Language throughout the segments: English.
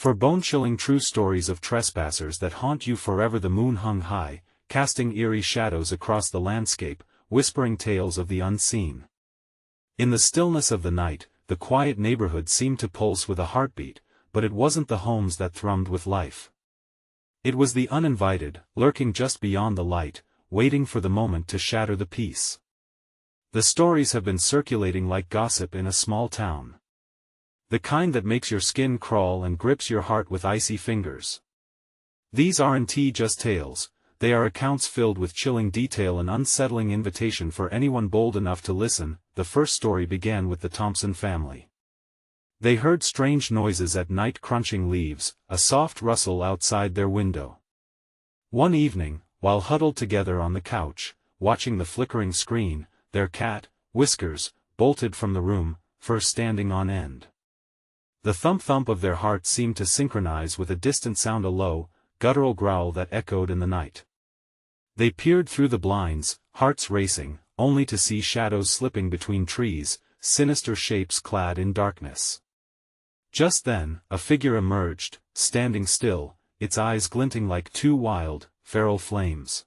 For bone-chilling true stories of trespassers that haunt you forever, the moon hung high, casting eerie shadows across the landscape, whispering tales of the unseen. In the stillness of the night, the quiet neighborhood seemed to pulse with a heartbeat, but it wasn't the homes that thrummed with life. It was the uninvited, lurking just beyond the light, waiting for the moment to shatter the peace. The stories have been circulating like gossip in a small town. The kind that makes your skin crawl and grips your heart with icy fingers. These aren't just tales, they are accounts filled with chilling detail and unsettling invitation for anyone bold enough to listen. The first story began with the Thompson family. They heard strange noises at night, crunching leaves, a soft rustle outside their window. One evening, while huddled together on the couch, watching the flickering screen, their cat, Whiskers, bolted from the room, fur standing on end. The thump-thump of their hearts seemed to synchronize with a distant sound, a low, guttural growl that echoed in the night. They peered through the blinds, hearts racing, only to see shadows slipping between trees, sinister shapes clad in darkness. Just then, a figure emerged, standing still, its eyes glinting like two wild, feral flames.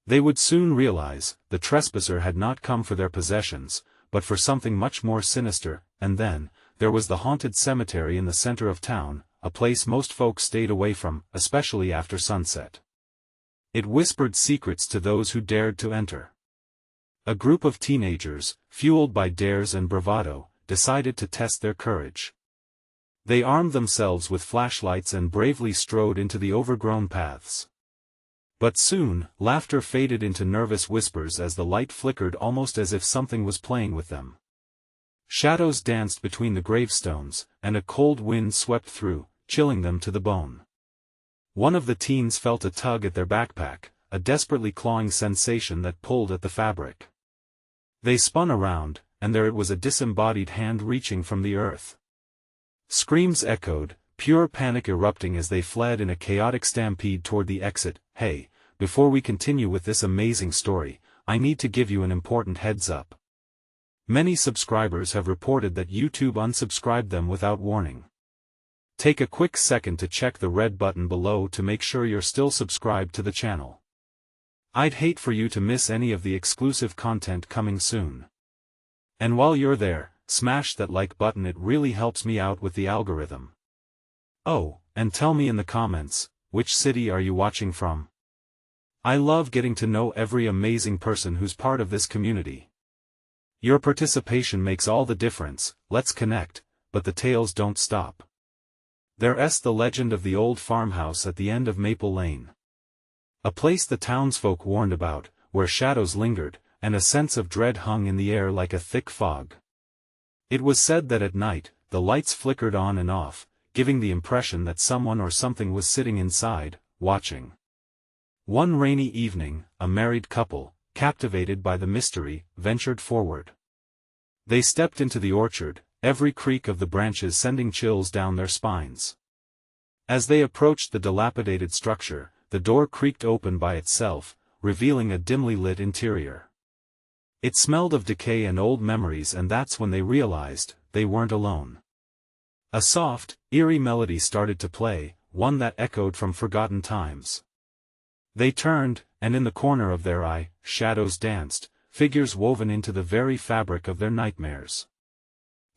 They would soon realize, the trespasser had not come for their possessions, but for something much more sinister. And then, there was the haunted cemetery in the center of town, a place most folks stayed away from, especially after sunset. It whispered secrets to those who dared to enter. A group of teenagers, fueled by dares and bravado, decided to test their courage. They armed themselves with flashlights and bravely strode into the overgrown paths. But soon, laughter faded into nervous whispers as the light flickered, almost as if something was playing with them. Shadows danced between the gravestones, and a cold wind swept through, chilling them to the bone. One of the teens felt a tug at their backpack, a desperately clawing sensation that pulled at the fabric. They spun around, and there it was, a disembodied hand reaching from the earth. Screams echoed, pure panic erupting as they fled in a chaotic stampede toward the exit. Hey, before we continue with this amazing story, I need to give you an important heads up. Many subscribers have reported that YouTube unsubscribed them without warning. Take a quick second to check the red button below to make sure you're still subscribed to the channel. I'd hate for you to miss any of the exclusive content coming soon. And while you're there, smash that like button, it really helps me out with the algorithm. Oh, and tell me in the comments, which city are you watching from? I love getting to know every amazing person who's part of this community. Your participation makes all the difference. Let's connect, but the tales don't stop. There's the legend of the old farmhouse at the end of Maple Lane. A place the townsfolk warned about, where shadows lingered, and a sense of dread hung in the air like a thick fog. It was said that at night, the lights flickered on and off, giving the impression that someone or something was sitting inside, watching. One rainy evening, a married couple, captivated by the mystery, ventured forward. They stepped into the orchard, every creak of the branches sending chills down their spines. As they approached the dilapidated structure, the door creaked open by itself, revealing a dimly lit interior. It smelled of decay and old memories, and that's when they realized, they weren't alone. A soft, eerie melody started to play, one that echoed from forgotten times. They turned, and in the corner of their eye, shadows danced, figures woven into the very fabric of their nightmares.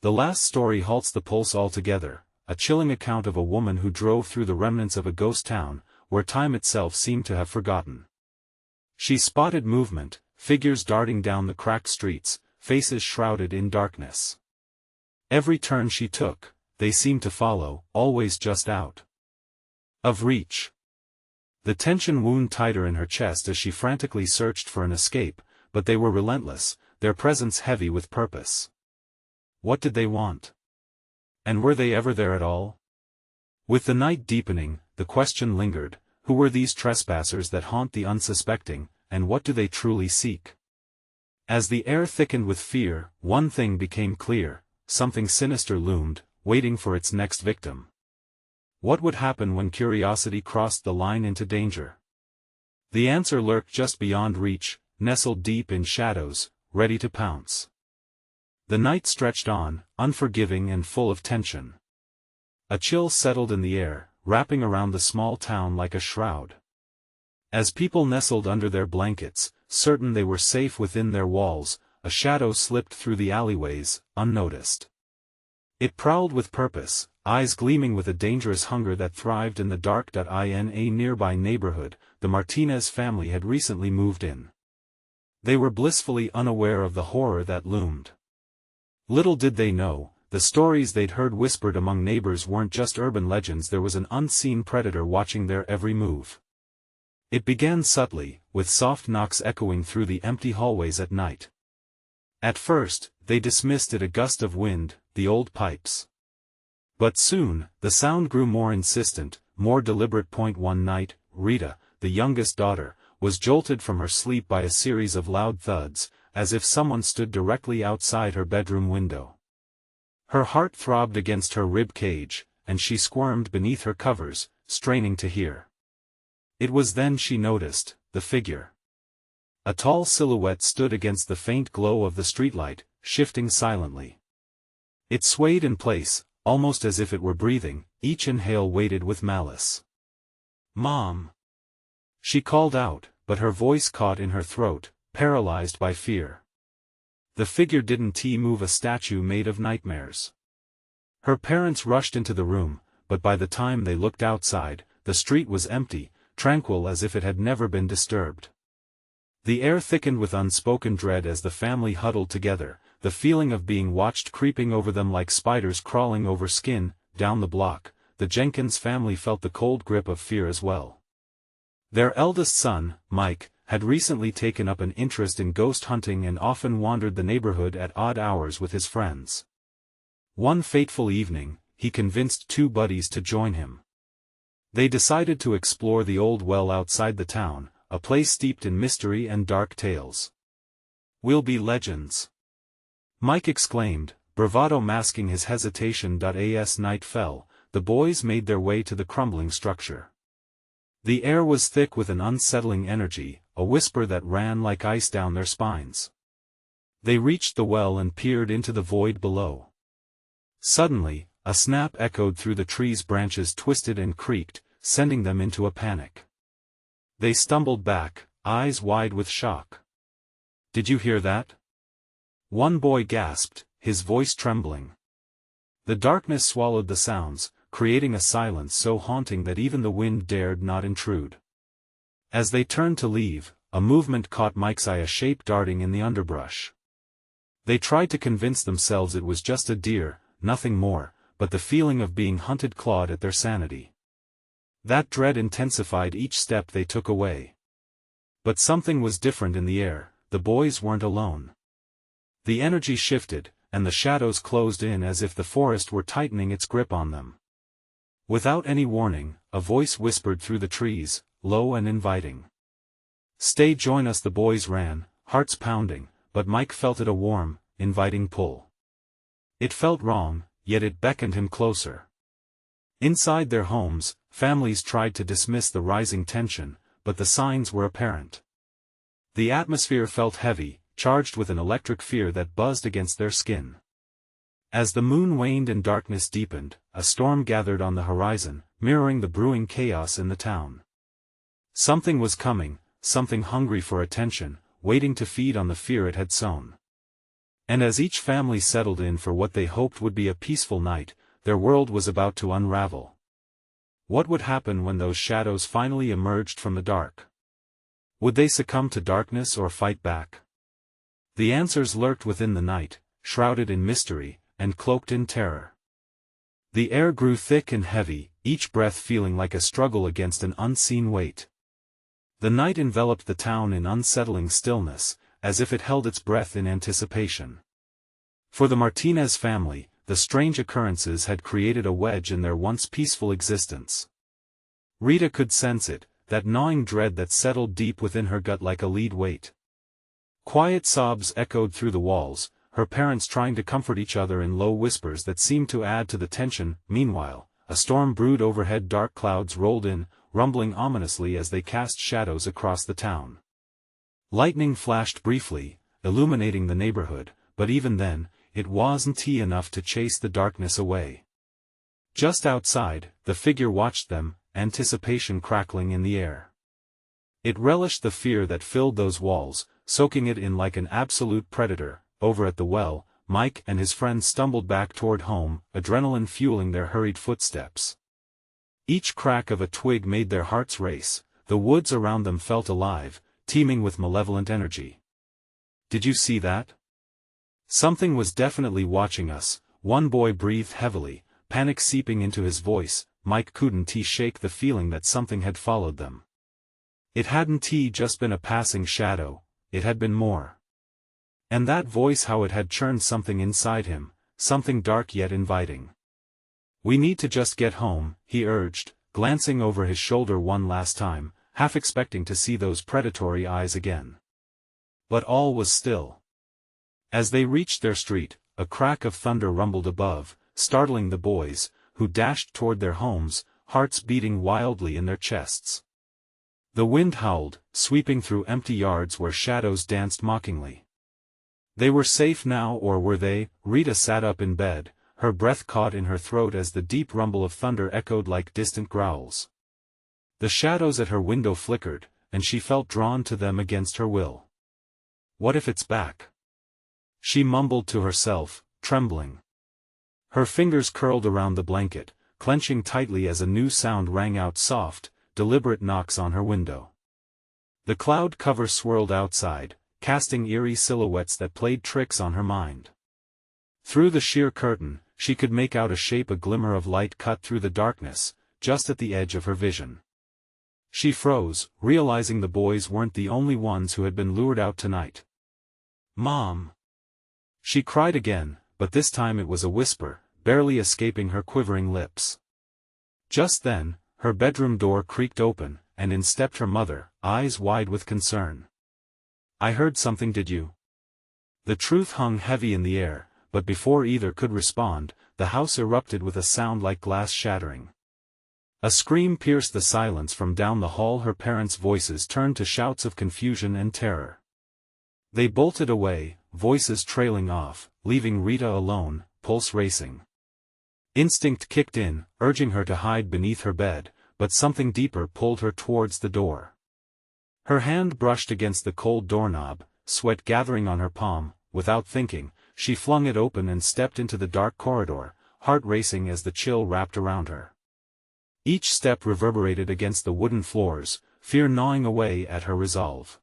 The last story halts the pulse altogether, a chilling account of a woman who drove through the remnants of a ghost town, where time itself seemed to have forgotten. She spotted movement, figures darting down the cracked streets, faces shrouded in darkness. Every turn she took, they seemed to follow, always just out of reach. The tension wound tighter in her chest as she frantically searched for an escape, but they were relentless, their presence heavy with purpose. What did they want? And were they ever there at all? With the night deepening, the question lingered, who were these trespassers that haunt the unsuspecting, and what do they truly seek? As the air thickened with fear, one thing became clear, something sinister loomed, waiting for its next victim. What would happen when curiosity crossed the line into danger? The answer lurked just beyond reach, nestled deep in shadows, ready to pounce. The night stretched on, unforgiving and full of tension. A chill settled in the air, wrapping around the small town like a shroud. As people nestled under their blankets, certain they were safe within their walls, a shadow slipped through the alleyways, unnoticed. It prowled with purpose, eyes gleaming with a dangerous hunger that thrived in the dark. In a nearby neighborhood, the Martinez family had recently moved in. They were blissfully unaware of the horror that loomed. Little did they know, the stories they'd heard whispered among neighbors weren't just urban legends. There was an unseen predator watching their every move. It began subtly, with soft knocks echoing through the empty hallways at night. At first, they dismissed it, a gust of wind, the old pipes. But soon, the sound grew more insistent, more deliberate. One night, Rita, the youngest daughter, was jolted from her sleep by a series of loud thuds, as if someone stood directly outside her bedroom window. Her heart throbbed against her rib cage, and she squirmed beneath her covers, straining to hear. It was then she noticed the figure. A tall silhouette stood against the faint glow of the streetlight, shifting silently. It swayed in place, almost as if it were breathing, each inhale weighted with malice. "Mom!" She called out, but her voice caught in her throat, paralyzed by fear. The figure didn't move, a statue made of nightmares. Her parents rushed into the room, but by the time they looked outside, the street was empty, tranquil as if it had never been disturbed. The air thickened with unspoken dread as the family huddled together, the feeling of being watched creeping over them like spiders crawling over skin. Down the block, the Jenkins family felt the cold grip of fear as well. Their eldest son, Mike, had recently taken up an interest in ghost hunting and often wandered the neighborhood at odd hours with his friends. One fateful evening, he convinced two buddies to join him. They decided to explore the old well outside the town, a place steeped in mystery and dark tales. "We'll be legends," Mike exclaimed, bravado masking his hesitation. As night fell, the boys made their way to the crumbling structure. The air was thick with an unsettling energy, a whisper that ran like ice down their spines. They reached the well and peered into the void below. Suddenly, a snap echoed through the trees, branches twisted and creaked, sending them into a panic. They stumbled back, eyes wide with shock. "Did you hear that?" One boy gasped, his voice trembling. The darkness swallowed the sounds, creating a silence so haunting that even the wind dared not intrude. As they turned to leave, a movement caught Mike's eye, a shape darting in the underbrush. They tried to convince themselves it was just a deer, nothing more, but the feeling of being hunted clawed at their sanity. That dread intensified each step they took away. But something was different in the air. The boys weren't alone. The energy shifted, and the shadows closed in as if the forest were tightening its grip on them. Without any warning, a voice whispered through the trees, low and inviting. "Stay, join us." The boys ran, hearts pounding, but Mike felt it, a warm, inviting pull. It felt wrong, yet it beckoned him closer. Inside their homes, families tried to dismiss the rising tension, but the signs were apparent. The atmosphere felt heavy, charged with an electric fear that buzzed against their skin. As the moon waned and darkness deepened, a storm gathered on the horizon, mirroring the brewing chaos in the town. Something was coming, something hungry for attention, waiting to feed on the fear it had sown. And as each family settled in for what they hoped would be a peaceful night, their world was about to unravel. What would happen when those shadows finally emerged from the dark? Would they succumb to darkness or fight back? The answers lurked within the night, shrouded in mystery, and cloaked in terror. The air grew thick and heavy, each breath feeling like a struggle against an unseen weight. The night enveloped the town in unsettling stillness, as if it held its breath in anticipation. For the Martinez family, the strange occurrences had created a wedge in their once peaceful existence. Rita could sense it, that gnawing dread that settled deep within her gut like a lead weight. Quiet sobs echoed through the walls, her parents trying to comfort each other in low whispers that seemed to add to the tension. Meanwhile, a storm brewed overhead, dark clouds rolled in, rumbling ominously as they cast shadows across the town. Lightning flashed briefly, illuminating the neighborhood, but even then, it wasn't enough to chase the darkness away. Just outside, the figure watched them, anticipation crackling in the air. It relished the fear that filled those walls, soaking it in like an absolute predator. Over at the well, Mike and his friends stumbled back toward home, adrenaline fueling their hurried footsteps. Each crack of a twig made their hearts race, the woods around them felt alive, teeming with malevolent energy. "Did you see that? Something was definitely watching us," one boy breathed heavily, panic seeping into his voice. Mike couldn't shake the feeling that something had followed them. It hadn't just been a passing shadow, it had been more. And that voice, how it had churned something inside him, something dark yet inviting. "We need to just get home," he urged, glancing over his shoulder one last time, half expecting to see those predatory eyes again. But all was still. As they reached their street, a crack of thunder rumbled above, startling the boys, who dashed toward their homes, hearts beating wildly in their chests. The wind howled, sweeping through empty yards where shadows danced mockingly. They were safe now, or were they? Rita sat up in bed, her breath caught in her throat as the deep rumble of thunder echoed like distant growls. The shadows at her window flickered, and she felt drawn to them against her will. "What if it's back?" she mumbled to herself, trembling. Her fingers curled around the blanket, clenching tightly as a new sound rang out, soft, deliberate knocks on her window. The cloud cover swirled outside, casting eerie silhouettes that played tricks on her mind. Through the sheer curtain, she could make out a shape, a glimmer of light cut through the darkness, just at the edge of her vision. She froze, realizing the boys weren't the only ones who had been lured out tonight. "Mom!" she cried again, but this time it was a whisper, barely escaping her quivering lips. Just then, her bedroom door creaked open, and in stepped her mother, eyes wide with concern. "I heard something, did you?" The truth hung heavy in the air, but before either could respond, the house erupted with a sound like glass shattering. A scream pierced the silence from down the hall. Her parents' voices turned to shouts of confusion and terror. They bolted away, voices trailing off, leaving Rita alone, pulse racing. Instinct kicked in, urging her to hide beneath her bed, but something deeper pulled her towards the door. Her hand brushed against the cold doorknob, sweat gathering on her palm. Without thinking, she flung it open and stepped into the dark corridor, heart racing as the chill wrapped around her. Each step reverberated against the wooden floors, fear gnawing away at her resolve.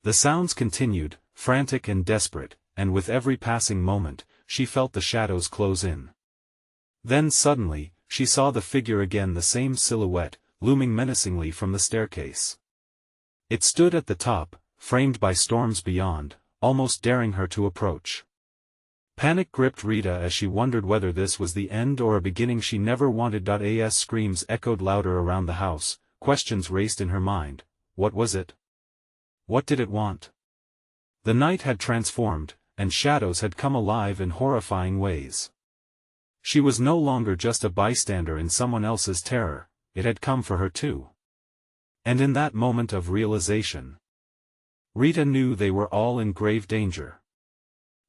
The sounds continued, frantic and desperate, and with every passing moment, she felt the shadows close in. Then suddenly, she saw the figure again, the same silhouette, looming menacingly from the staircase. It stood at the top, framed by storms beyond, almost daring her to approach. Panic gripped Rita as she wondered whether this was the end or a beginning she never wanted. As screams echoed louder around the house, questions raced in her mind. What was it? What did it want? The night had transformed, and shadows had come alive in horrifying ways. She was no longer just a bystander in someone else's terror, it had come for her too. And in that moment of realization, Rita knew they were all in grave danger.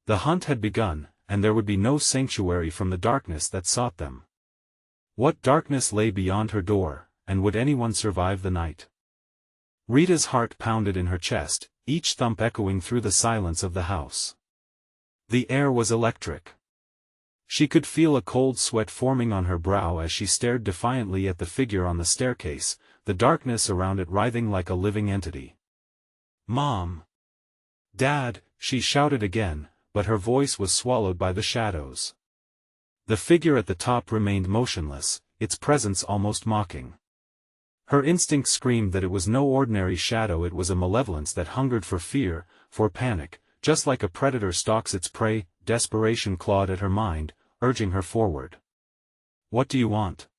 The hunt had begun, and there would be no sanctuary from the darkness that sought them. What darkness lay beyond her door, and would anyone survive the night? Rita's heart pounded in her chest, each thump echoing through the silence of the house. The air was electric. She could feel a cold sweat forming on her brow as she stared defiantly at the figure on the staircase, the darkness around it writhing like a living entity. "Mom! Dad!" she shouted again, but her voice was swallowed by the shadows. The figure at the top remained motionless, its presence almost mocking. Her instinct screamed that it was no ordinary shadow, it was a malevolence that hungered for fear, for panic, just like a predator stalks its prey. Desperation clawed at her mind, urging her forward. "What do you want?"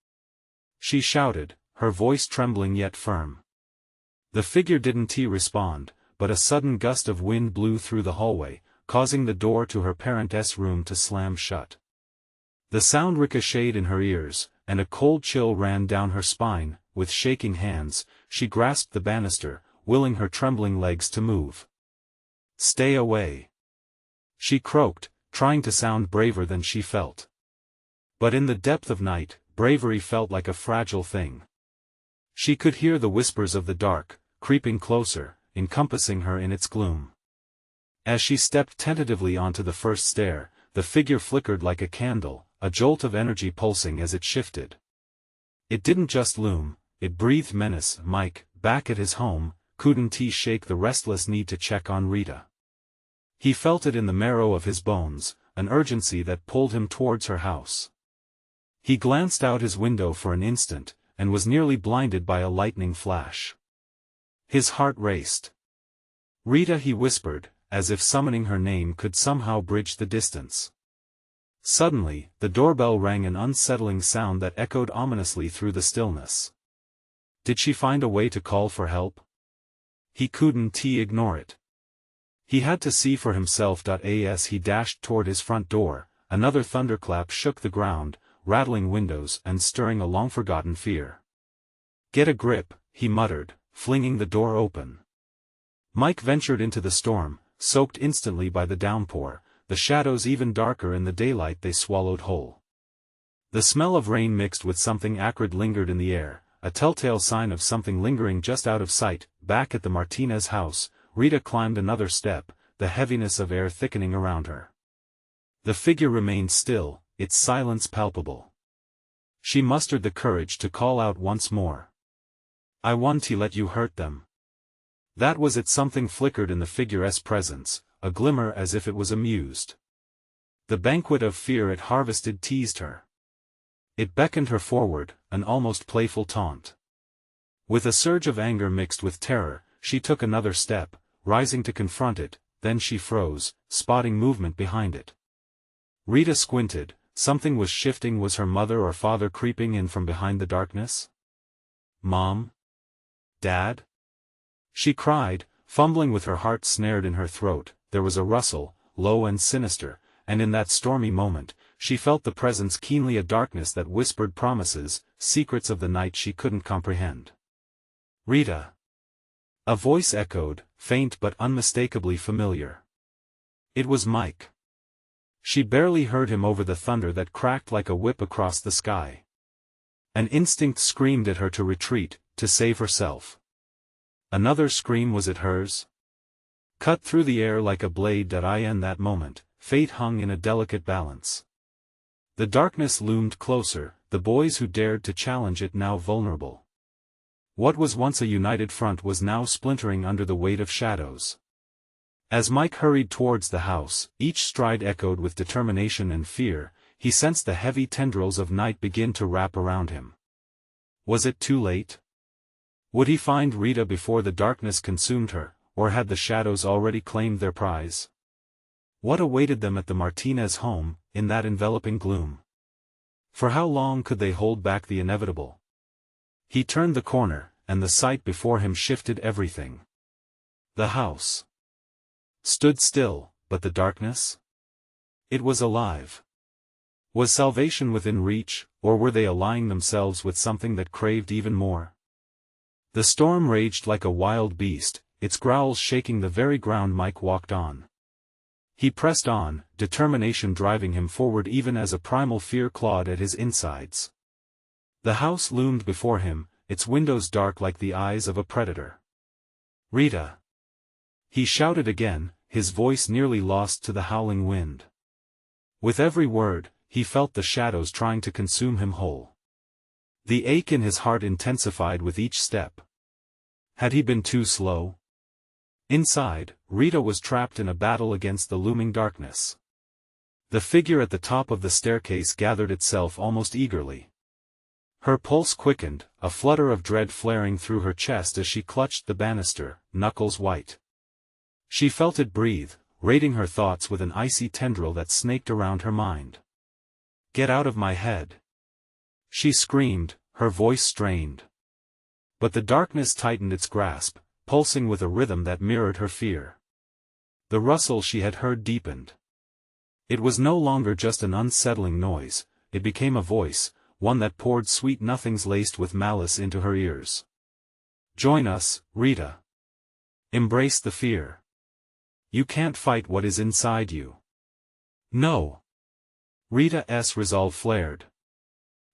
she shouted, her voice trembling yet firm. The figure didn't respond, but a sudden gust of wind blew through the hallway, causing the door to her parents' room to slam shut. The sound ricocheted in her ears, and a cold chill ran down her spine. With shaking hands, she grasped the banister, willing her trembling legs to move. "Stay away!" she croaked, trying to sound braver than she felt. But in the depth of night, bravery felt like a fragile thing. She could hear the whispers of the dark, creeping closer, encompassing her in its gloom. As she stepped tentatively onto the first stair, the figure flickered like a candle, a jolt of energy pulsing as it shifted. It didn't just loom, it breathed menace. Mike, back at his home, couldn't shake the restless need to check on Rita. He felt it in the marrow of his bones, an urgency that pulled him towards her house. He glanced out his window for an instant, and was nearly blinded by a lightning flash. His heart raced. "Rita," he whispered, as if summoning her name could somehow bridge the distance. Suddenly, the doorbell rang, an unsettling sound that echoed ominously through the stillness. Did she find a way to call for help? He couldn't ignore it. He had to see for himself. As he dashed toward his front door, another thunderclap shook the ground, rattling windows and stirring a long-forgotten fear. "Get a grip," he muttered, flinging the door open. Mike ventured into the storm, soaked instantly by the downpour, the shadows even darker in the daylight they swallowed whole. The smell of rain mixed with something acrid lingered in the air, a telltale sign of something lingering just out of sight. Back at the Martinez house, Rita climbed another step, the heaviness of air thickening around her. The figure remained still, its silence palpable. She mustered the courage to call out once more. "I won't let you hurt them." That was it. Something flickered in the figure's presence, a glimmer as if it was amused. The banquet of fear it harvested teased her. It beckoned her forward, an almost playful taunt. With a surge of anger mixed with terror, she took another step, rising to confront it, then she froze, spotting movement behind it. Rita squinted. Something was shifting. Was her mother or father creeping in from behind the darkness? "Mom? Dad?" she cried, fumbling with her heart snared in her throat. There was a rustle, low and sinister, and in that stormy moment, she felt the presence keenly, a darkness that whispered promises, secrets of the night she couldn't comprehend. "Rita!" A voice echoed, faint but unmistakably familiar. It was Mike. She barely heard him over the thunder that cracked like a whip across the sky. An instinct screamed at her to retreat, to save herself. Another scream. Was it hers? Cut through the air like a blade. In that moment, fate hung in a delicate balance. The darkness loomed closer, the boys who dared to challenge it now vulnerable. What was once a united front was now splintering under the weight of shadows. As Mike hurried towards the house, each stride echoed with determination and fear. He sensed the heavy tendrils of night begin to wrap around him. Was it too late? Would he find Rita before the darkness consumed her, or had the shadows already claimed their prize? What awaited them at the Martinez home, in that enveloping gloom? For how long could they hold back the inevitable? He turned the corner, and the sight before him shifted everything. The house stood still, but the darkness? It was alive. Was salvation within reach, or were they allying themselves with something that craved even more? The storm raged like a wild beast, its growls shaking the very ground. Mike walked on. He pressed on, determination driving him forward even as a primal fear clawed at his insides. The house loomed before him, its windows dark like the eyes of a predator. "Rita!" he shouted again, his voice nearly lost to the howling wind. With every word, he felt the shadows trying to consume him whole. The ache in his heart intensified with each step. Had he been too slow? Inside, Rita was trapped in a battle against the looming darkness. The figure at the top of the staircase gathered itself almost eagerly. Her pulse quickened, a flutter of dread flaring through her chest as she clutched the banister, knuckles white. She felt it breathe, raiding her thoughts with an icy tendril that snaked around her mind. "Get out of my head!" she screamed, her voice strained. But the darkness tightened its grasp, pulsing with a rhythm that mirrored her fear. The rustle she had heard deepened. It was no longer just an unsettling noise, it became a voice, one that poured sweet nothings laced with malice into her ears. "Join us, Rita. Embrace the fear. You can't fight what is inside you." "No." Rita's resolve flared.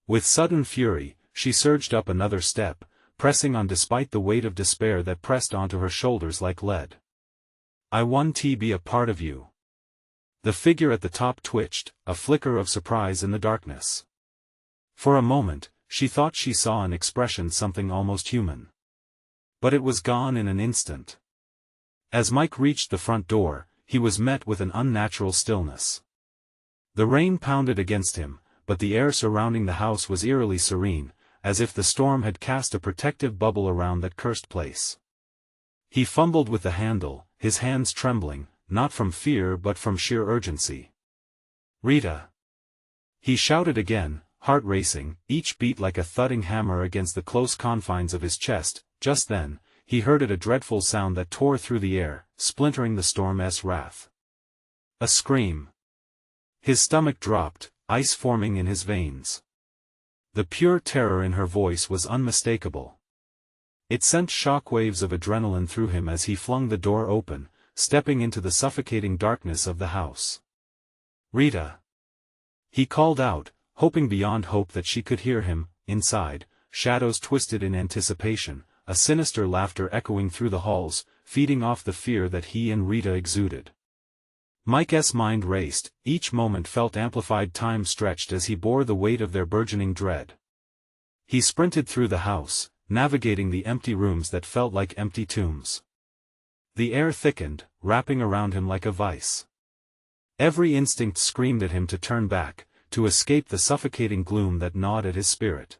With sudden fury, she surged up another step, pressing on despite the weight of despair that pressed onto her shoulders like lead. I want to be a part of you. The figure at the top twitched, a flicker of surprise in the darkness. For a moment, she thought she saw an expression something almost human. But it was gone in an instant. As Mike reached the front door, he was met with an unnatural stillness. The rain pounded against him, but the air surrounding the house was eerily serene, as if the storm had cast a protective bubble around that cursed place. He fumbled with the handle, his hands trembling, not from fear but from sheer urgency. "Rita!" He shouted again, heart racing, each beat like a thudding hammer against the close confines of his chest. Just then, he heard a dreadful sound that tore through the air, splintering the storm's wrath. A scream. His stomach dropped, ice forming in his veins. The pure terror in her voice was unmistakable. It sent shockwaves of adrenaline through him as he flung the door open, stepping into the suffocating darkness of the house. "Rita!" He called out, hoping beyond hope that she could hear him. Inside, shadows twisted in anticipation, a sinister laughter echoing through the halls, feeding off the fear that he and Rita exuded. Mike's mind raced, each moment felt amplified, time stretched as he bore the weight of their burgeoning dread. He sprinted through the house, navigating the empty rooms that felt like empty tombs. The air thickened, wrapping around him like a vice. Every instinct screamed at him to turn back, to escape the suffocating gloom that gnawed at his spirit.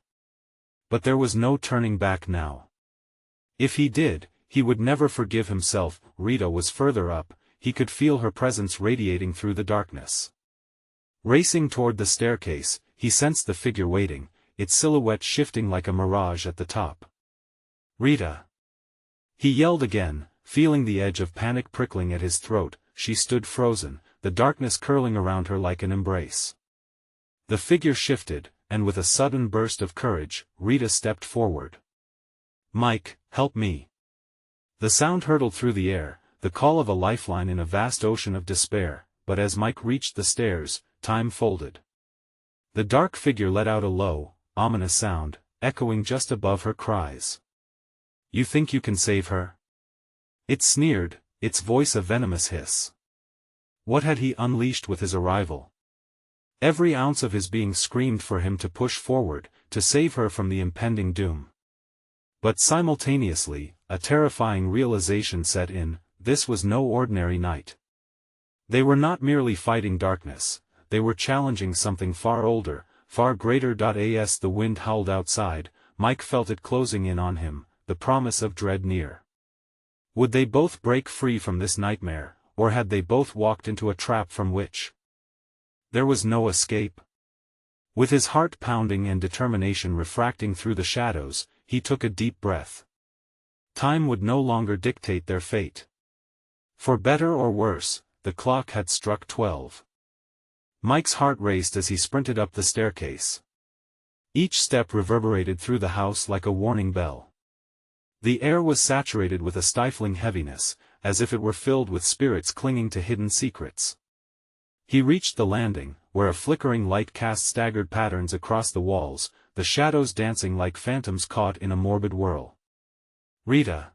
But there was no turning back now. If he did, he would never forgive himself. Rita was further up, he could feel her presence radiating through the darkness. Racing toward the staircase, he sensed the figure waiting, its silhouette shifting like a mirage at the top. "Rita!" He yelled again, feeling the edge of panic prickling at his throat. She stood frozen, the darkness curling around her like an embrace. The figure shifted, and with a sudden burst of courage, Rita stepped forward. "Mike, help me!" The sound hurtled through the air, the call of a lifeline in a vast ocean of despair, but as Mike reached the stairs, time folded. The dark figure let out a low, ominous sound, echoing just above her cries. "You think you can save her?" It sneered, its voice a venomous hiss. What had he unleashed with his arrival? Every ounce of his being screamed for him to push forward, to save her from the impending doom. But simultaneously, a terrifying realization set in: this was no ordinary night. They were not merely fighting darkness, they were challenging something far older, far greater. As the wind howled outside, Mike felt it closing in on him, the promise of dread near. Would they both break free from this nightmare, or had they both walked into a trap from which there was no escape? With his heart pounding and determination refracting through the shadows, he took a deep breath. Time would no longer dictate their fate. For better or worse, the clock had struck 12. Mike's heart raced as he sprinted up the staircase. Each step reverberated through the house like a warning bell. The air was saturated with a stifling heaviness, as if it were filled with spirits clinging to hidden secrets. He reached the landing, where a flickering light cast staggered patterns across the walls, the shadows dancing like phantoms caught in a morbid whirl. "Rita!"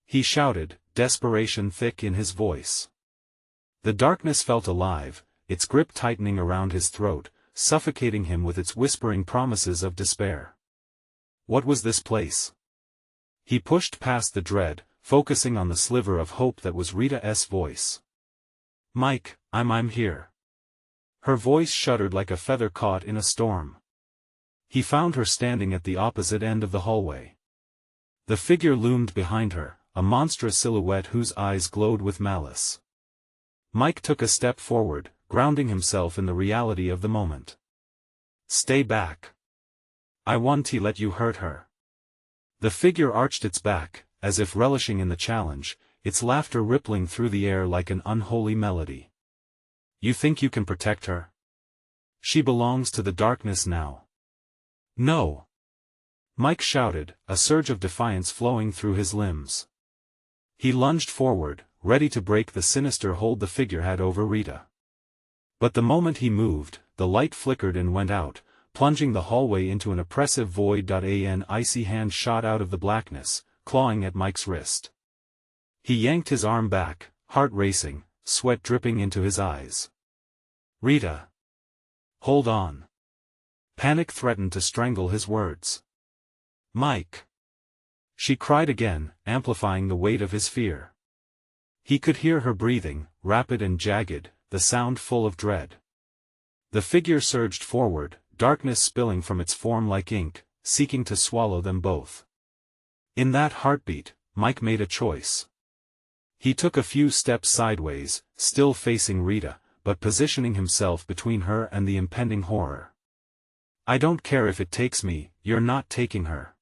he shouted, desperation thick in his voice. The darkness felt alive, its grip tightening around his throat, suffocating him with its whispering promises of despair. What was this place? He pushed past the dread, focusing on the sliver of hope that was Rita's voice. "Mike, I'm here." Her voice shuddered like a feather caught in a storm. He found her standing at the opposite end of the hallway. The figure loomed behind her, a monstrous silhouette whose eyes glowed with malice. Mike took a step forward, grounding himself in the reality of the moment. "Stay back. I won't let you hurt her." The figure arched its back, as if relishing in the challenge, its laughter rippling through the air like an unholy melody. "You think you can protect her? She belongs to the darkness now." "No!" Mike shouted, a surge of defiance flowing through his limbs. He lunged forward, ready to break the sinister hold the figure had over Rita. But the moment he moved, the light flickered and went out, plunging the hallway into an oppressive void. An icy hand shot out of the blackness, clawing at Mike's wrist. He yanked his arm back, heart racing, sweat dripping into his eyes. "Rita! Hold on!" Panic threatened to strangle his words. "Mike!" she cried again, amplifying the weight of his fear. He could hear her breathing, rapid and jagged, the sound full of dread. The figure surged forward, darkness spilling from its form like ink, seeking to swallow them both. In that heartbeat, Mike made a choice. He took a few steps sideways, still facing Rita, but positioning himself between her and the impending horror. "I don't care if it takes me, you're not taking her."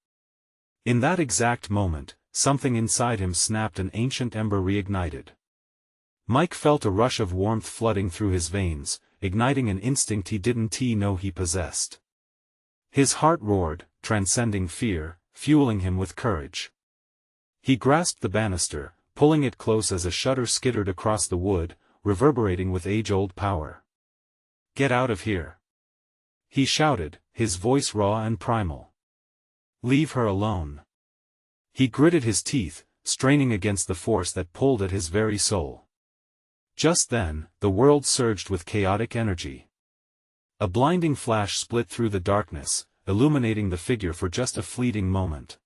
In that exact moment, something inside him snapped, an ancient ember reignited. Mike felt a rush of warmth flooding through his veins, igniting an instinct he didn't know he possessed. His heart roared, transcending fear, fueling him with courage. He grasped the banister, pulling it close as a shutter skittered across the wood, reverberating with age-old power. "Get out of here!" he shouted, his voice raw and primal. "Leave her alone." He gritted his teeth, straining against the force that pulled at his very soul. Just then, the world surged with chaotic energy. A blinding flash split through the darkness, illuminating the figure for just a fleeting moment.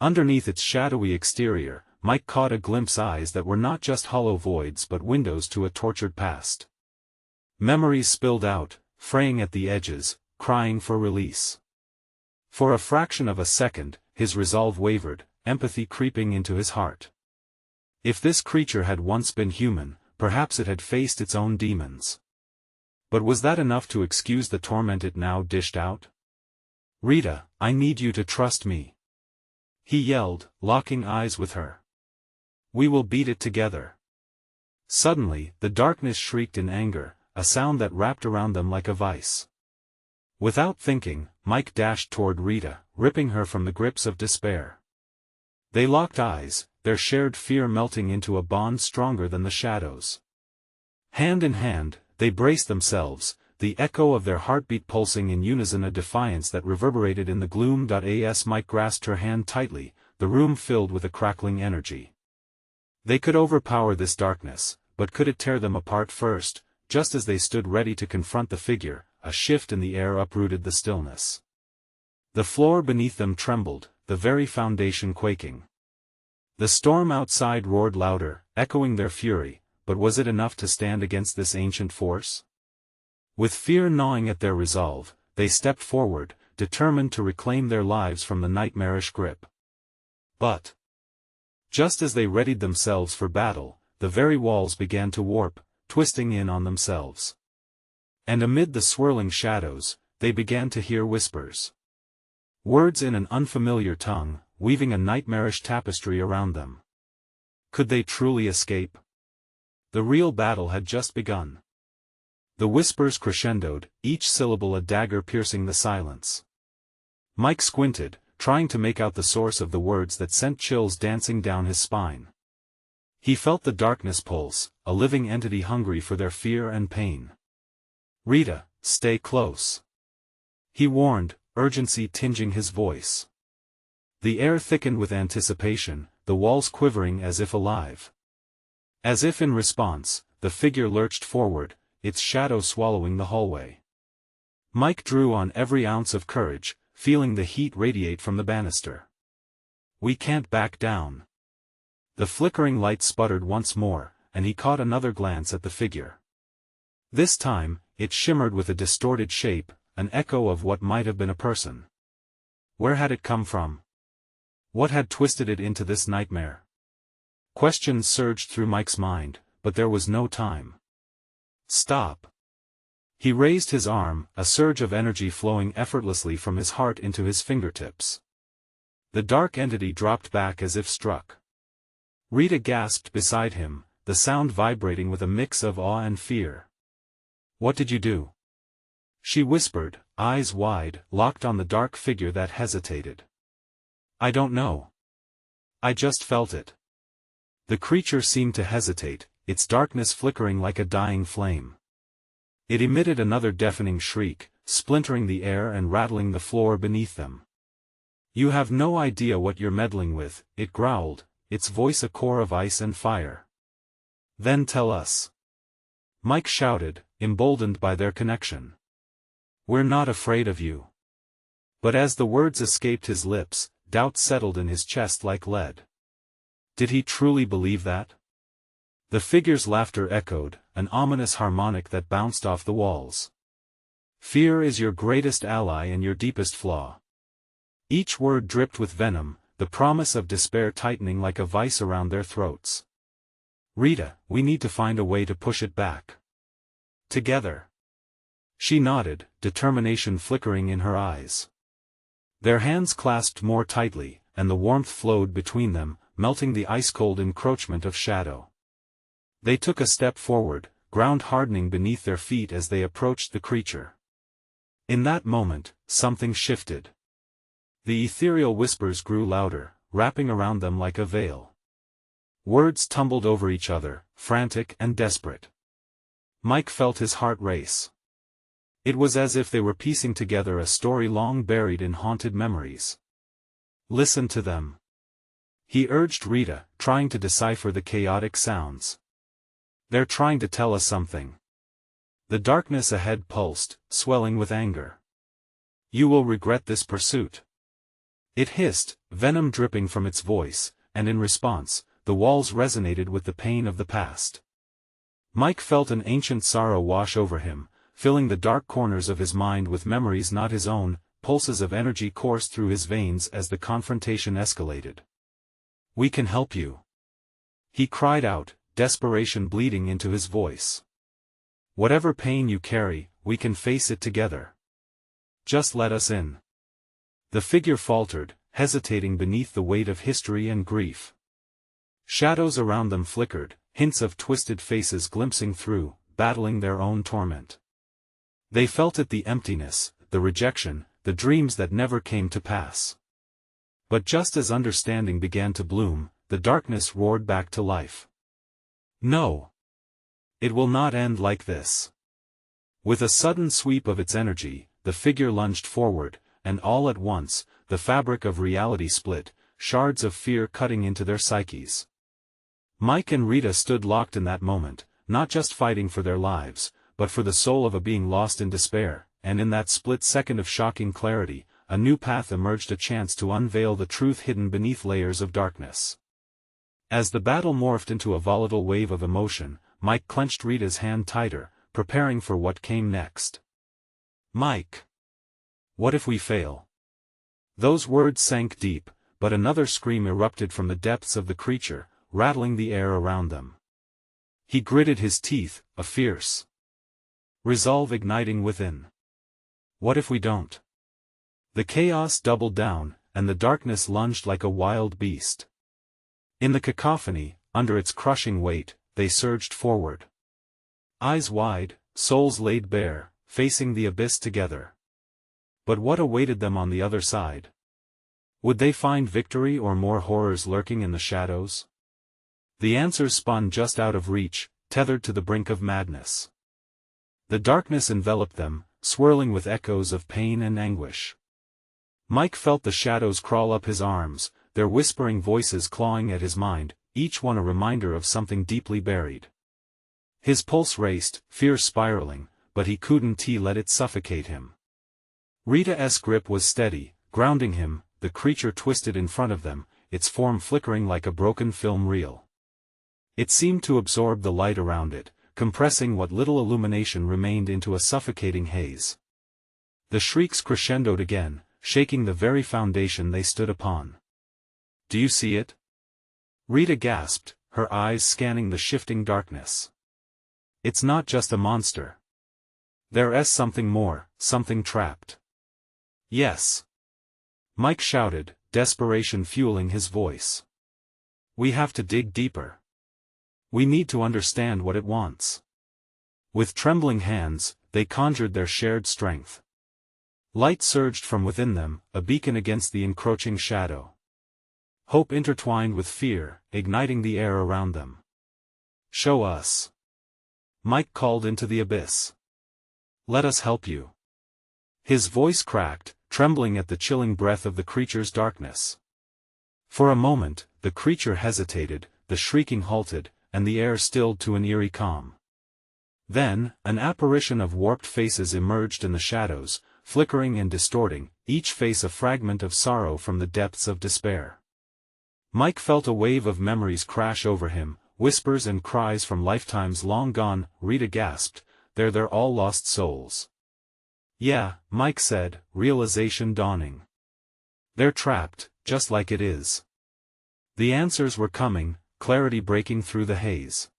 Underneath its shadowy exterior, Mike caught a glimpse of eyes that were not just hollow voids but windows to a tortured past. Memories spilled out, fraying at the edges, crying for release. For a fraction of a second, his resolve wavered, empathy creeping into his heart. If this creature had once been human, perhaps it had faced its own demons. But was that enough to excuse the torment it now dished out? "Rita, I need you to trust me," he yelled, locking eyes with her. "We will beat it together." Suddenly, the darkness shrieked in anger, a sound that wrapped around them like a vice. Without thinking, Mike dashed toward Rita, ripping her from the grips of despair. They locked eyes, their shared fear melting into a bond stronger than the shadows. Hand in hand, they braced themselves, the echo of their heartbeat pulsing in unison, a defiance that reverberated in the gloom. As Mike grasped her hand tightly, the room filled with a crackling energy. They could overpower this darkness, but could it tear them apart first? Just as they stood ready to confront the figure, a shift in the air uprooted the stillness. The floor beneath them trembled, the very foundation quaking. The storm outside roared louder, echoing their fury, but was it enough to stand against this ancient force? With fear gnawing at their resolve, they stepped forward, determined to reclaim their lives from the nightmarish grip. But just as they readied themselves for battle, the very walls began to warp, twisting in on themselves. And amid the swirling shadows, they began to hear whispers. Words in an unfamiliar tongue, weaving a nightmarish tapestry around them. Could they truly escape? The real battle had just begun. The whispers crescendoed, each syllable a dagger piercing the silence. Mike squinted, trying to make out the source of the words that sent chills dancing down his spine. He felt the darkness pulse, a living entity hungry for their fear and pain. "Rita, stay close," he warned, urgency tinging his voice. The air thickened with anticipation, the walls quivering as if alive. As if in response, the figure lurched forward, its shadow swallowing the hallway. Mike drew on every ounce of courage, feeling the heat radiate from the banister. "We can't back down." The flickering light sputtered once more, and he caught another glance at the figure. This time, it shimmered with a distorted shape, an echo of what might have been a person. Where had it come from? What had twisted it into this nightmare? Questions surged through Mike's mind, but there was no time. "Stop." He raised his arm, a surge of energy flowing effortlessly from his heart into his fingertips. The dark entity dropped back as if struck. Rita gasped beside him, the sound vibrating with a mix of awe and fear. "What did you do?" she whispered, eyes wide, locked on the dark figure that hesitated. "I don't know. I just felt it." The creature seemed to hesitate, its darkness flickering like a dying flame. It emitted another deafening shriek, splintering the air and rattling the floor beneath them. "You have no idea what you're meddling with," it growled, its voice a core of ice and fire. "Then tell us," Mike shouted, emboldened by their connection. "We're not afraid of you." But as the words escaped his lips, doubt settled in his chest like lead. Did he truly believe that? The figure's laughter echoed, an ominous harmonic that bounced off the walls. "Fear is your greatest ally and your deepest flaw." Each word dripped with venom, the promise of despair tightening like a vice around their throats. "Rita, we need to find a way to push it back. Together." She nodded, determination flickering in her eyes. Their hands clasped more tightly, and the warmth flowed between them, melting the ice-cold encroachment of shadow. They took a step forward, ground hardening beneath their feet as they approached the creature. In that moment, something shifted. The ethereal whispers grew louder, wrapping around them like a veil. Words tumbled over each other, frantic and desperate. Mike felt his heart race. It was as if they were piecing together a story long buried in haunted memories. "Listen to them," he urged Rita, trying to decipher the chaotic sounds. "They're trying to tell us something." The darkness ahead pulsed, swelling with anger. "You will regret this pursuit," it hissed, venom dripping from its voice, and in response, the walls resonated with the pain of the past. Mike felt an ancient sorrow wash over him, filling the dark corners of his mind with memories not his own. Pulses of energy coursed through his veins as the confrontation escalated. "We can help you," he cried out, desperation bleeding into his voice. "Whatever pain you carry, we can face it together. Just let us in." The figure faltered, hesitating beneath the weight of history and grief. Shadows around them flickered, hints of twisted faces glimpsing through, battling their own torment. They felt it, the emptiness, the rejection, the dreams that never came to pass. But just as understanding began to bloom, the darkness roared back to life. "No! It will not end like this." With a sudden sweep of its energy, the figure lunged forward, and all at once, the fabric of reality split, shards of fear cutting into their psyches. Mike and Rita stood locked in that moment, not just fighting for their lives, but for the soul of a being lost in despair, and in that split second of shocking clarity, a new path emerged, a chance to unveil the truth hidden beneath layers of darkness. As the battle morphed into a volatile wave of emotion, Mike clenched Rita's hand tighter, preparing for what came next. "Mike! What if we fail?" Those words sank deep, but another scream erupted from the depths of the creature, rattling the air around them. He gritted his teeth, a fierce resolve igniting within. "What if we don't?" The chaos doubled down, and the darkness lunged like a wild beast. In the cacophony, under its crushing weight, they surged forward. Eyes wide, souls laid bare, facing the abyss together. But what awaited them on the other side? Would they find victory or more horrors lurking in the shadows? The answers spun just out of reach, tethered to the brink of madness. The darkness enveloped them, swirling with echoes of pain and anguish. Mike felt the shadows crawl up his arms, their whispering voices clawing at his mind, each one a reminder of something deeply buried. His pulse raced, fear spiraling, but he couldn't let it suffocate him. Rita's grip was steady, grounding him. The creature twisted in front of them, its form flickering like a broken film reel. It seemed to absorb the light around it, compressing what little illumination remained into a suffocating haze. The shrieks crescendoed again, shaking the very foundation they stood upon. "Do you see it?" Rita gasped, her eyes scanning the shifting darkness. "It's not just a monster. There's something more, something trapped." "Yes," Mike shouted, desperation fueling his voice. "We have to dig deeper. We need to understand what it wants." With trembling hands, they conjured their shared strength. Light surged from within them, a beacon against the encroaching shadow. Hope intertwined with fear, igniting the air around them. "Show us," Mike called into the abyss. "Let us help you." His voice cracked, trembling at the chilling breath of the creature's darkness. For a moment, the creature hesitated, the shrieking halted, and the air stilled to an eerie calm. Then, an apparition of warped faces emerged in the shadows, flickering and distorting, each face a fragment of sorrow from the depths of despair. Mike felt a wave of memories crash over him, whispers and cries from lifetimes long gone. Rita gasped, they're all lost souls. Yeah, Mike said, realization dawning. They're trapped, just like it is. The answers were coming, clarity breaking through the haze.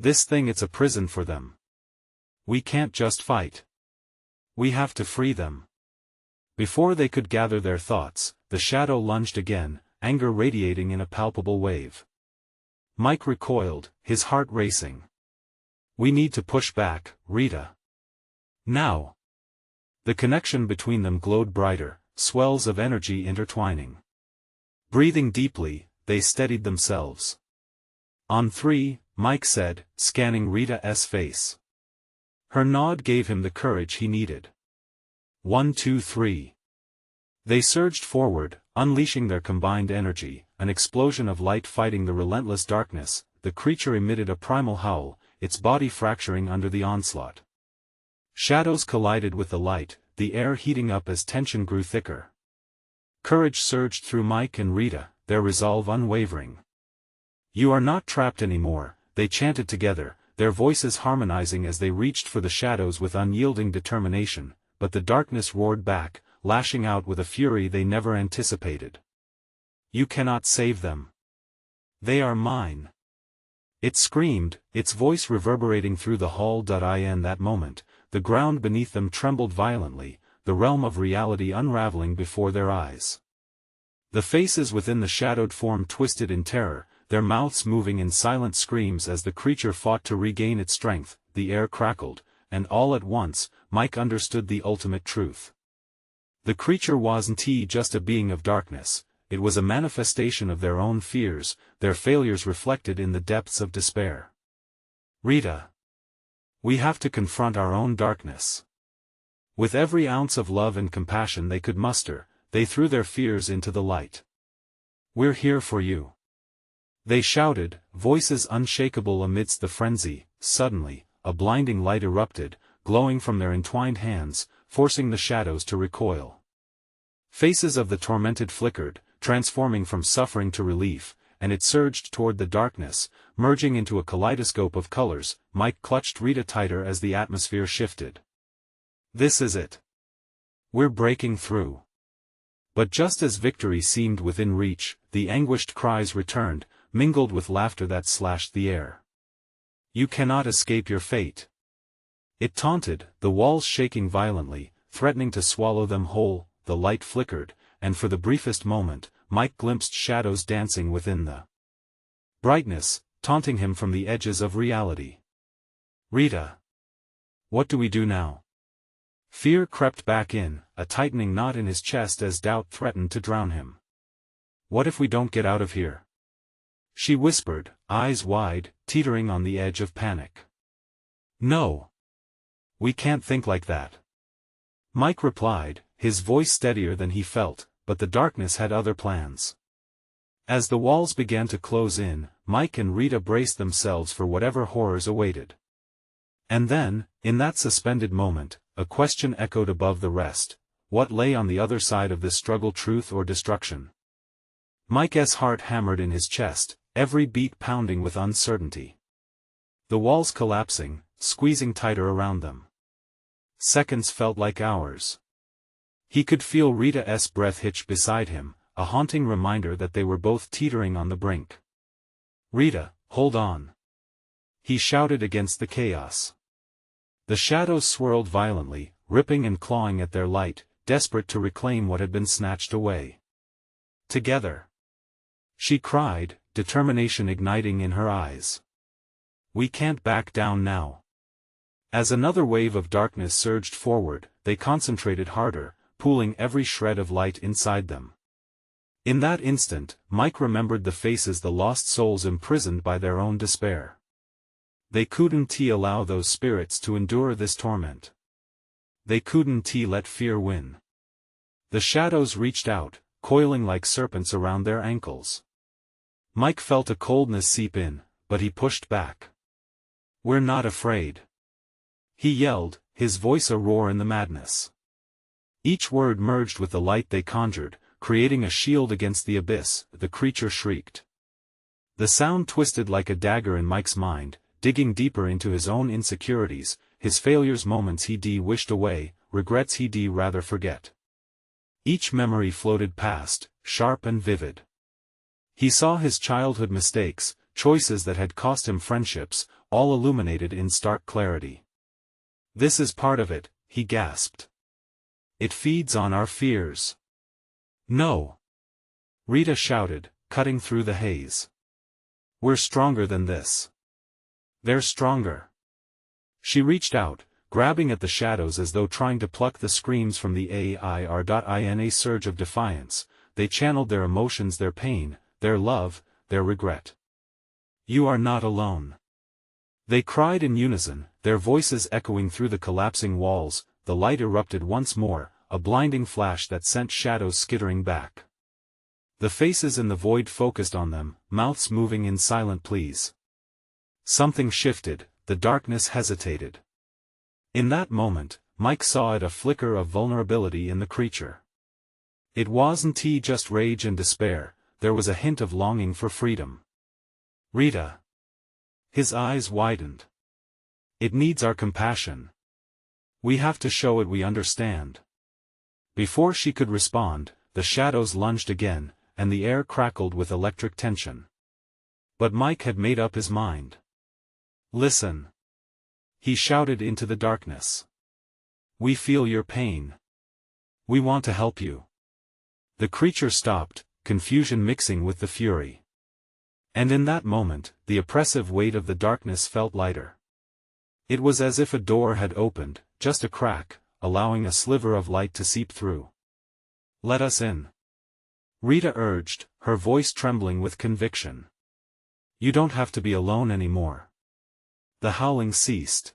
This thing, it's a prison for them. We can't just fight. We have to free them. Before they could gather their thoughts, the shadow lunged again, anger radiating in a palpable wave. Mike recoiled, his heart racing. We need to push back, Rita. Now. The connection between them glowed brighter, swells of energy intertwining. Breathing deeply, they steadied themselves. On 3, Mike said, scanning Rita's face. Her nod gave him the courage he needed. 1, 2, 3. They surged forward, unleashing their combined energy, an explosion of light fighting the relentless darkness. The creature emitted a primal howl, its body fracturing under the onslaught. Shadows collided with the light, the air heating up as tension grew thicker. Courage surged through Mike and Rita, their resolve unwavering. You are not trapped anymore, they chanted together, their voices harmonizing as they reached for the shadows with unyielding determination, but the darkness roared back, lashing out with a fury they never anticipated. You cannot save them. They are mine. It screamed, its voice reverberating through the hall. In that moment, the ground beneath them trembled violently, the realm of reality unraveling before their eyes. The faces within the shadowed form twisted in terror, their mouths moving in silent screams as the creature fought to regain its strength. The air crackled, and all at once, Mike understood the ultimate truth. The creature wasn't just a being of darkness, it was a manifestation of their own fears, their failures reflected in the depths of despair. Rita. We have to confront our own darkness. With every ounce of love and compassion they could muster, they threw their fears into the light. We're here for you. They shouted, voices unshakable amidst the frenzy. Suddenly, a blinding light erupted, glowing from their entwined hands, forcing the shadows to recoil. Faces of the tormented flickered, transforming from suffering to relief, and it surged toward the darkness, merging into a kaleidoscope of colors. Mike clutched Rita tighter as the atmosphere shifted. This is it. We're breaking through. But just as victory seemed within reach, the anguished cries returned, mingled with laughter that slashed the air. You cannot escape your fate. It taunted, the walls shaking violently, threatening to swallow them whole. The light flickered, and for the briefest moment, Mike glimpsed shadows dancing within the brightness, taunting him from the edges of reality. Rita. What do we do now? Fear crept back in, a tightening knot in his chest as doubt threatened to drown him. What if we don't get out of here? She whispered, eyes wide, teetering on the edge of panic. No. We can't think like that. Mike replied, his voice steadier than he felt, but the darkness had other plans. As the walls began to close in, Mike and Rita braced themselves for whatever horrors awaited. And then, in that suspended moment, a question echoed above the rest. What lay on the other side of this struggle, truth or destruction? Mike's heart hammered in his chest, every beat pounding with uncertainty. The walls collapsing, squeezing tighter around them. Seconds felt like hours. He could feel Rita's breath hitch beside him, a haunting reminder that they were both teetering on the brink. Rita, hold on. He shouted against the chaos. The shadows swirled violently, ripping and clawing at their light, desperate to reclaim what had been snatched away. Together. She cried, determination igniting in her eyes. We can't back down now. As another wave of darkness surged forward, they concentrated harder, pooling every shred of light inside them. In that instant, Mike remembered the faces, the lost souls imprisoned by their own despair. They couldn't allow those spirits to endure this torment. They couldn't let fear win. The shadows reached out, coiling like serpents around their ankles. Mike felt a coldness seep in, but he pushed back. "We're not afraid," he yelled, his voice a roar in the madness. Each word merged with the light they conjured, creating a shield against the abyss. The creature shrieked. The sound twisted like a dagger in Mike's mind, digging deeper into his own insecurities, his failures, moments he'd wished away, regrets he'd rather forget. Each memory floated past, sharp and vivid. He saw his childhood mistakes, choices that had cost him friendships, all illuminated in stark clarity. "This is part of it," he gasped. "It feeds on our fears." "No!" Rita shouted, cutting through the haze. "We're stronger than this. They're stronger." She reached out, grabbing at the shadows as though trying to pluck the screams from the air. In a surge of defiance, they channeled their emotions, their pain, their love, their regret. "You are not alone," they cried in unison, their voices echoing through the collapsing walls. The light erupted once more, a blinding flash that sent shadows skittering back. The faces in the void focused on them, mouths moving in silent pleas. Something shifted, the darkness hesitated. In that moment, Mike saw it, a flicker of vulnerability in the creature. It wasn't just rage and despair, there was a hint of longing for freedom. "Rita." His eyes widened. "It needs our compassion. We have to show it we understand." Before she could respond, the shadows lunged again, and the air crackled with electric tension. But Mike had made up his mind. "Listen," he shouted into the darkness. "We feel your pain. We want to help you." The creature stopped, confusion mixing with the fury. And in that moment, the oppressive weight of the darkness felt lighter. It was as if a door had opened, just a crack, allowing a sliver of light to seep through. "Let us in," Rita urged, her voice trembling with conviction. "You don't have to be alone anymore." The howling ceased.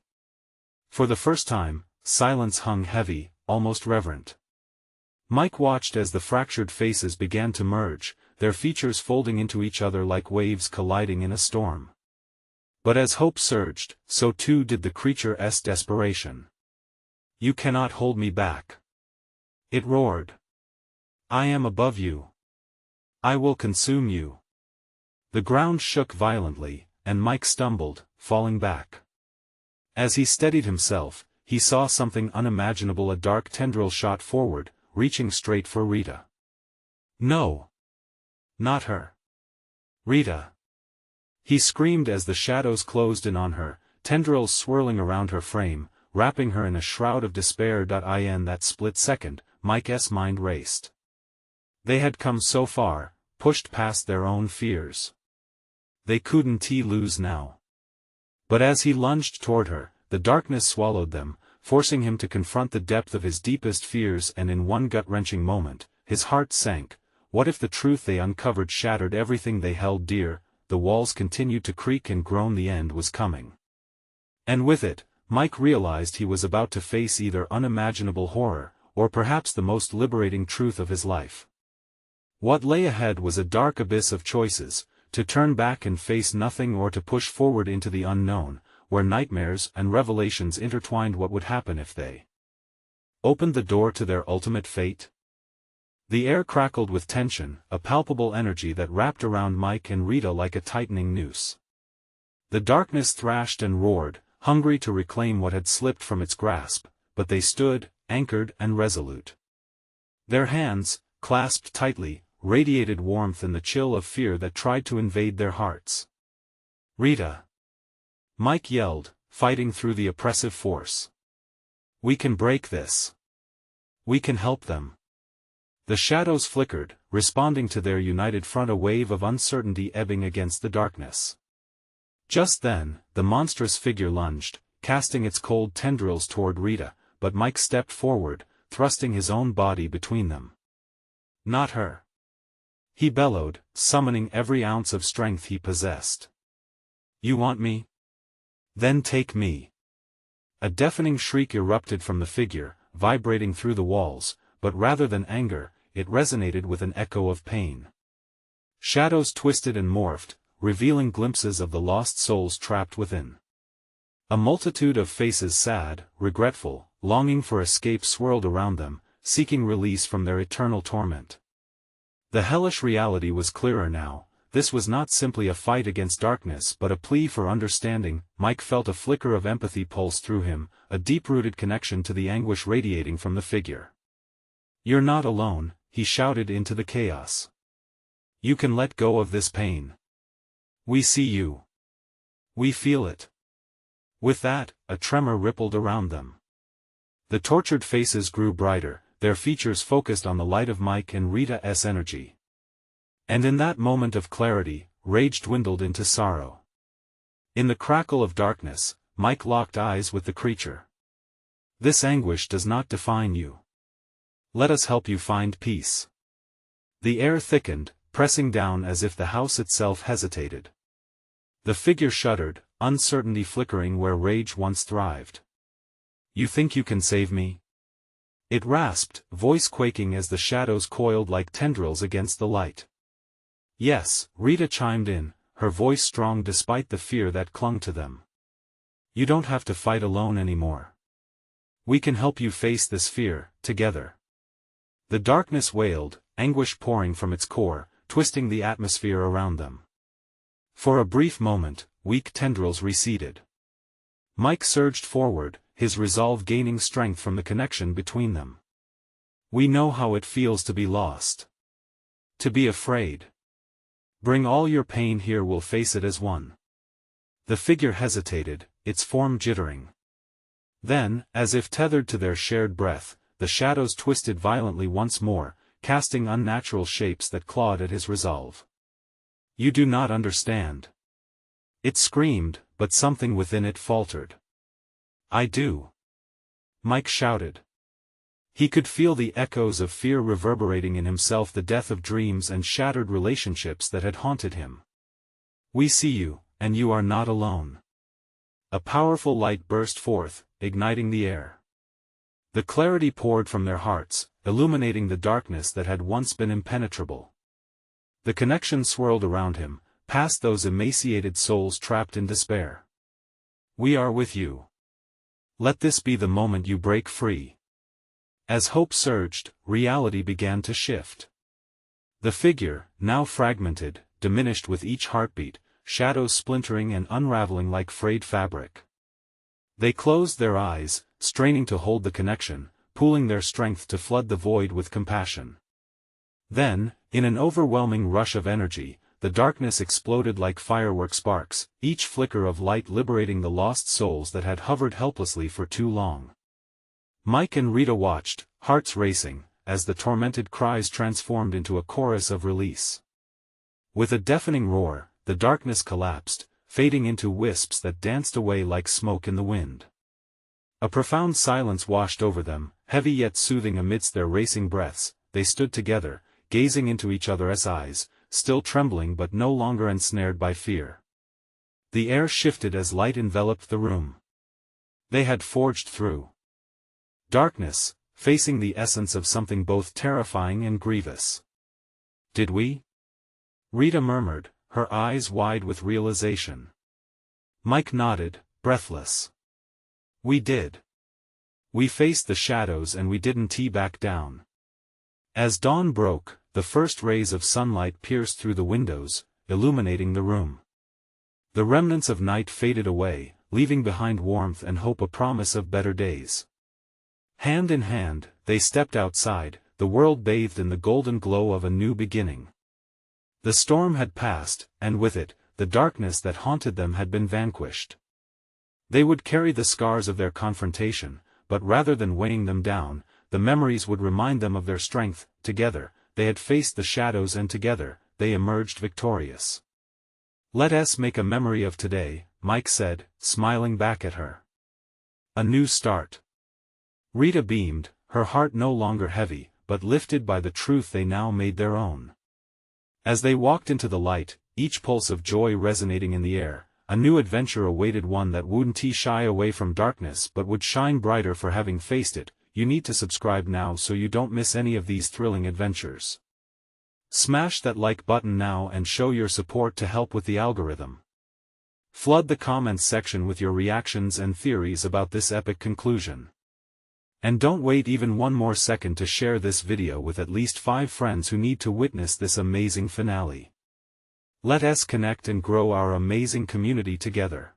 For the first time, silence hung heavy, almost reverent. Mike watched as the fractured faces began to merge, their features folding into each other like waves colliding in a storm. But as hope surged, so too did the creature's desperation. "You cannot hold me back," it roared. "I am above you. I will consume you." The ground shook violently, and Mike stumbled, falling back. As he steadied himself, he saw something unimaginable. A dark tendril shot forward, reaching straight for Rita. "No! Not her! Rita!" He screamed as the shadows closed in on her, tendrils swirling around her frame, wrapping her in a shroud of despair. In that split second, Mike's mind raced. They had come so far, pushed past their own fears. They couldn't lose now. But as he lunged toward her, the darkness swallowed them, forcing him to confront the depth of his deepest fears. And in one gut-wrenching moment, his heart sank. What if the truth they uncovered shattered everything they held dear? The walls continued to creak and groan. The end was coming. And with it, Mike realized he was about to face either unimaginable horror, or perhaps the most liberating truth of his life. What lay ahead was a dark abyss of choices, to turn back and face nothing or to push forward into the unknown, where nightmares and revelations intertwined. What would happen if they opened the door to their ultimate fate? The air crackled with tension, a palpable energy that wrapped around Mike and Rita like a tightening noose. The darkness thrashed and roared, hungry to reclaim what had slipped from its grasp, but they stood, anchored and resolute. Their hands, clasped tightly, radiated warmth in the chill of fear that tried to invade their hearts. "Rita!" Mike yelled, fighting through the oppressive force. "We can break this. We can help them." The shadows flickered, responding to their united front, a wave of uncertainty ebbing against the darkness. Just then, the monstrous figure lunged, casting its cold tendrils toward Rita, but Mike stepped forward, thrusting his own body between them. "Not her!" he bellowed, summoning every ounce of strength he possessed. "You want me? Then take me." A deafening shriek erupted from the figure, vibrating through the walls, but rather than anger, it resonated with an echo of pain. Shadows twisted and morphed, revealing glimpses of the lost souls trapped within. A multitude of faces sad, regretful, longing for escape swirled around them, seeking release from their eternal torment. The hellish reality was clearer now. This was not simply a fight against darkness but a plea for understanding. Mike felt a flicker of empathy pulse through him, a deep-rooted connection to the anguish radiating from the figure. "You're not alone," he shouted into the chaos. "You can let go of this pain. We see you. We feel it." With that, a tremor rippled around them. The tortured faces grew brighter, their features focused on the light of Mike and Rita's energy. And in that moment of clarity, rage dwindled into sorrow. In the crackle of darkness, Mike locked eyes with the creature. "This anguish does not define you. Let us help you find peace." The air thickened, pressing down as if the house itself hesitated. The figure shuddered, uncertainty flickering where rage once thrived. "You think you can save me?" It rasped, voice quaking as the shadows coiled like tendrils against the light. "Yes," Rita chimed in, her voice strong despite the fear that clung to them. "You don't have to fight alone anymore. We can help you face this fear, together." The darkness wailed, anguish pouring from its core, twisting the atmosphere around them. For a brief moment, weak tendrils receded. Mike surged forward, his resolve gaining strength from the connection between them. "We know how it feels to be lost. To be afraid. Bring all your pain here, we'll face it as one." The figure hesitated, its form jittering. Then, as if tethered to their shared breath, the shadows twisted violently once more, casting unnatural shapes that clawed at his resolve. "You do not understand." It screamed, but something within it faltered. "I do." Mike shouted. He could feel the echoes of fear reverberating in himself, the death of dreams and shattered relationships that had haunted him. "We see you, and you are not alone." A powerful light burst forth, igniting the air. The clarity poured from their hearts, illuminating the darkness that had once been impenetrable. The connection swirled around him, past those emaciated souls trapped in despair. "We are with you. Let this be the moment you break free." As hope surged, reality began to shift. The figure, now fragmented, diminished with each heartbeat, shadows splintering and unraveling like frayed fabric. They closed their eyes, straining to hold the connection, pooling their strength to flood the void with compassion. Then, in an overwhelming rush of energy, the darkness exploded like firework sparks, each flicker of light liberating the lost souls that had hovered helplessly for too long. Mike and Rita watched, hearts racing, as the tormented cries transformed into a chorus of release. With a deafening roar, the darkness collapsed, fading into wisps that danced away like smoke in the wind. A profound silence washed over them, heavy yet soothing amidst their racing breaths. They stood together, gazing into each other's eyes, still trembling but no longer ensnared by fear. The air shifted as light enveloped the room. They had forged through darkness, facing the essence of something both terrifying and grievous. "Did we?" Rita murmured, her eyes wide with realization. Mike nodded, breathless. "We did. We faced the shadows and we didn't back down." As dawn broke, the first rays of sunlight pierced through the windows, illuminating the room. The remnants of night faded away, leaving behind warmth and hope, a promise of better days. Hand in hand, they stepped outside, the world bathed in the golden glow of a new beginning. The storm had passed, and with it, the darkness that haunted them had been vanquished. They would carry the scars of their confrontation, but rather than weighing them down, the memories would remind them of their strength. Together, they had faced the shadows and together, they emerged victorious. "Let us make a memory of today," Mike said, smiling back at her. "A new start." Rita beamed, her heart no longer heavy, but lifted by the truth they now made their own. As they walked into the light, each pulse of joy resonating in the air, a new adventure awaited, one that wouldn't shy away from darkness but would shine brighter for having faced it. You need to subscribe now so you don't miss any of these thrilling adventures. Smash that like button now and show your support to help with the algorithm. Flood the comments section with your reactions and theories about this epic conclusion. And don't wait even one more second to share this video with at least 5 friends who need to witness this amazing finale. Let us connect and grow our amazing community together.